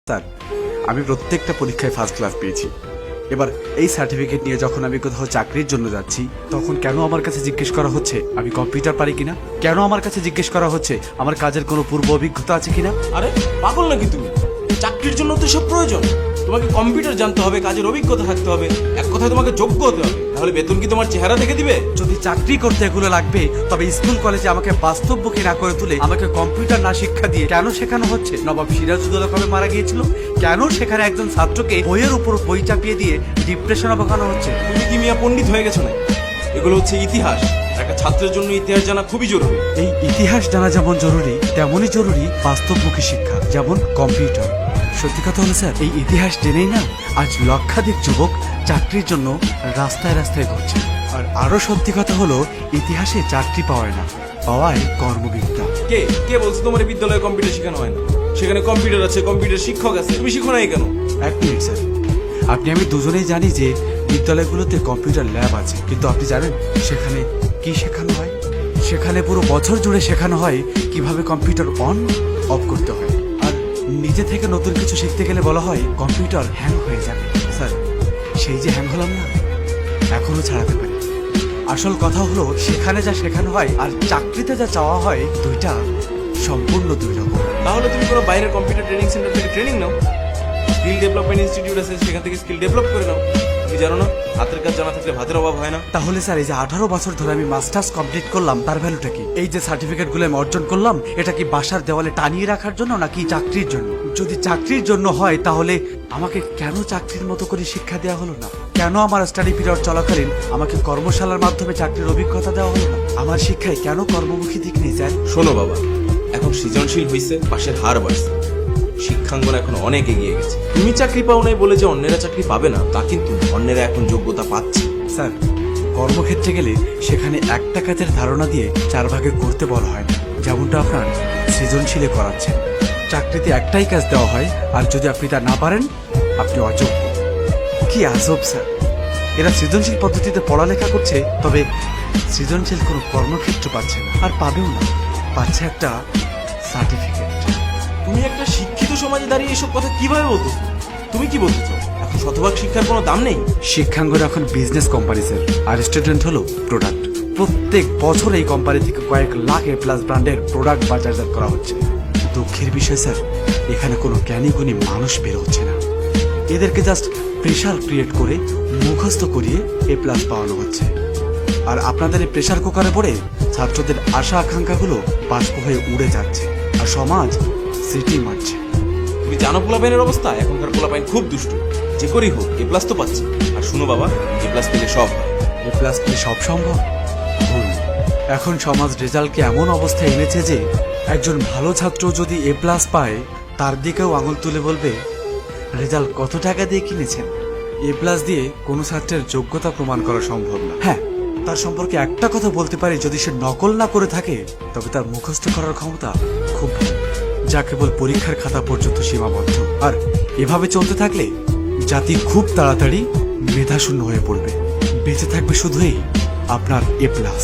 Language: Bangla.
স্যার, আমি প্রত্যেকটা পরীক্ষায় ফার্স্ট ক্লাস পেয়েছি। এবার এই সার্টিফিকেট নিয়ে যখন আমি কোথাও চাকরির জন্য যাচ্ছি, তখন কেন আমার কাছে জিজ্ঞেস করা হচ্ছে আমি কম্পিউটার পারি কিনা? কেন আমার কাছে জিজ্ঞেস করা হচ্ছে আমার কাজের কোনো পূর্ব অভিজ্ঞতা আছে কিনা? আরে পাগল নাকি তুমি? চাকরির জন্য তো সব প্রয়োজন। তোমাকে কম্পিউটার জানতে হবে, কাজের অভিজ্ঞতা থাকতে হবে, এক কথায় তোমাকে যোগ্য হতে হবে। তাহলে বেতন কি তোমার চেহারা দেখে দিবে? যদি চাকরি করতে এগুলো লাগবে, তবে স্কুল কলেজে আমাকে বাস্তবমুখী না করে তুলে আমাকে কম্পিউটার না শিক্ষা দিয়ে কেন শেখানো হচ্ছে? নবাব সিরাজউদ্দৌলা কবে মারা গিয়েছিল? কেন সেখানে একজন ছাত্রকে বইয়ের উপর বই চাপিয়ে দিয়ে ডিপ্রেশনে বসানো হচ্ছে? তুমি কি মিয়া পণ্ডিত হয়ে গেছো না? এগুলো হচ্ছে ইতিহাস। একটা ছাত্রের জন্য ইতিহাস জানা খুবই জরুরি। এই ইতিহাস জানা যেমন জরুরি, তেমনই জরুরি বাস্তবমুখী শিক্ষা, যেমন কম্পিউটার। সত্যি কথা হলো স্যার, এই ইতিহাস জেনেই না আজ লক্ষাধিক যুবক চাকরির জন্য রাস্তায় রাস্তায় ঘুরছে। আর আরো সত্যি কথা হলো, ইতিহাসে চাকরি পাওয়ায় না, পাওয়ায় কর্মবিদ্যা। কে কে বলছো তোমার এই বিদ্যালয়ে কম্পিউটার শেখানো হয় না? সেখানে কম্পিউটার আছে, কম্পিউটার শিক্ষক আছে, তুমি শিখো নাই কেন? এক মিনিট স্যার, আপনি আমি দুজনেই জানি যে বিদ্যালয়গুলোতে কম্পিউটার ল্যাব আছে, কিন্তু আপনি জানেন সেখানে কি শেখানো হয়? সেখানে পুরো বছর জুড়ে শেখানো হয় কিভাবে কম্পিউটার অন অফ করতে হয়। আর নিজে থেকে নতুন কিছু শিখতে গেলে বলা হয় কম্পিউটার হ্যাং হয়ে যাবে। স্যার, সেই যে হ্যাং হলাম না, এখনো ছাড়াতে পারি। আসল কথা হলো, সেখানে যা শেখানো হয় আর চাকরিতে যা চাওয়া হয়, দুইটা সম্পূর্ণ দুই রকম। তাহলে তুমি কোনো বাইরের কম্পিউটার ট্রেনিং সেন্টার থেকে ট্রেনিং নাও। স্কিল ডেভেলপমেন্ট ইনস্টিটিউট আছে, সেখান থেকে স্কিল ডেভেলপ করে নাও। তুমি জানো না, হাতের কাজ জানা থাকলে ভাতের অভাব হয় না। তাহলে স্যার, এই যে 18 বছর ধরে আমি মাস্টার্স কমপ্লিট করলাম, তার ভ্যালুটা কি? এই যে সার্টিফিকেট গুলো আমি অর্জন করলাম, এটা কি বাসার দেওয়ালে টানিয়ে রাখার জন্য নাকি চাকরির জন্য? যদি চাকরির জন্য হয়, তাহলে আমাকে কেন চাকরির মতো করে শিক্ষা দেওয়া হলো না? কেন আমার স্টাডি পিরিয়ড চলাকালীন আমাকে কর্মশালার মাধ্যমে চাকরির অভিজ্ঞতা দেওয়া হলো না? আমার শিক্ষায় কেন কর্মমুখী দিক নেই স্যার? শোনো বাবা, এখন সৃজনশীল হইছে, পাশের হার বাড়ছে, শিক্ষাঙ্গন এখন অনেক এগিয়ে গেছে। তুমি চাকরি পাও নাই বলে যে অন্যেরা চাকরি পাবে না তা কিন্তু, অন্যেরা এখন যোগ্যতা পাচ্ছে। স্যার, কর্মক্ষেত্রে গেলে সেখানে একটা কাজের ধারণা দিয়ে 4 ভাগে করতে বলা হয় না, যেমনটা আপনার সৃজনশীলে করাচ্ছে। চাকরিতে একটাই কাজ দেওয়া হয়, আর যদি আপনি তা না পারেন, আপনি অযোগ্য। কি আজব স্যার, এরা সৃজনশীল পদ্ধতিতে পড়ালেখা করছে, তবে সৃজনশীল কোনো কর্মক্ষেত্র পাচ্ছে না, আর পাবেও না। পাচ্ছে একটা সার্টিফিকেট। তুমি একটা শিক্ষিত সমাজে দাঁড়িয়ে এসব কথা কিভাবে বলতো? তুমি কি বলতে চাও, এখন শতভাগ শিক্ষার কোনো দাম নেই? শিক্ষাঙ্গন এখন বিজনেস কোম্পানি স্যার, আর স্টুডেন্ট হলো প্রোডাক্ট। প্রত্যেক বছর এই কোম্পানি থেকে কয়েক লাখ এ প্লাস ব্র্যান্ডের প্রোডাক্ট বাজারজাত করা হচ্ছে। দুঃখের বিষয় স্যার, এখানে কোনো জ্ঞানী গুণী মানুষ বের হচ্ছে না। এদেরকে জাস্ট প্রেশার ক্রিয়েট করে মুখস্থ করিয়ে এ প্লাস পাওয়ানো হচ্ছে। আর আপনাদের এই প্রেশার কুকারে পড়ে ছাত্রদের আশা আকাঙ্ক্ষাগুলো বাষ্প হয়ে উড়ে যাচ্ছে, আর সমাজ সিটি মারছে। তুমি জানো পোলাপাইনের অবস্থা? এখনকার পোলাপাইন খুব দুষ্ট। যে করেই হোক এ প্লাস তো পাচ্ছে। আর শুনো বাবা, এ প্লাস পেলে সব হয়। এ প্লাস পেলে সব সম্ভব? ভুল। এখন সমাজ রেজাল্টকে এমন অবস্থায় এনেছে যে একজন ভালো ছাত্র যদি এ প্লাস পায়, তার দিকেও আঙুল তুলে বলবে, রেজাল্ট কত টাকা দিয়ে কিনেছেন? এ প্লাস দিয়ে কোনো ছাত্রের যোগ্যতা প্রমাণ করা সম্ভব না। হ্যাঁ, তার সম্পর্কে একটা কথা বলতে পারি, যদি সে নকল না করে থাকে, তবে তার মুখস্থ করার ক্ষমতা খুব ভালো, যা কেবল পরীক্ষার খাতা পর্যন্ত সীমাবদ্ধ। আর এভাবে চলতে থাকলে জাতি খুব তাড়াতাড়ি মেধাশূন্য হয়ে পড়বে। বেঁচে থাকবে শুধুই আপনার এ প্লাস।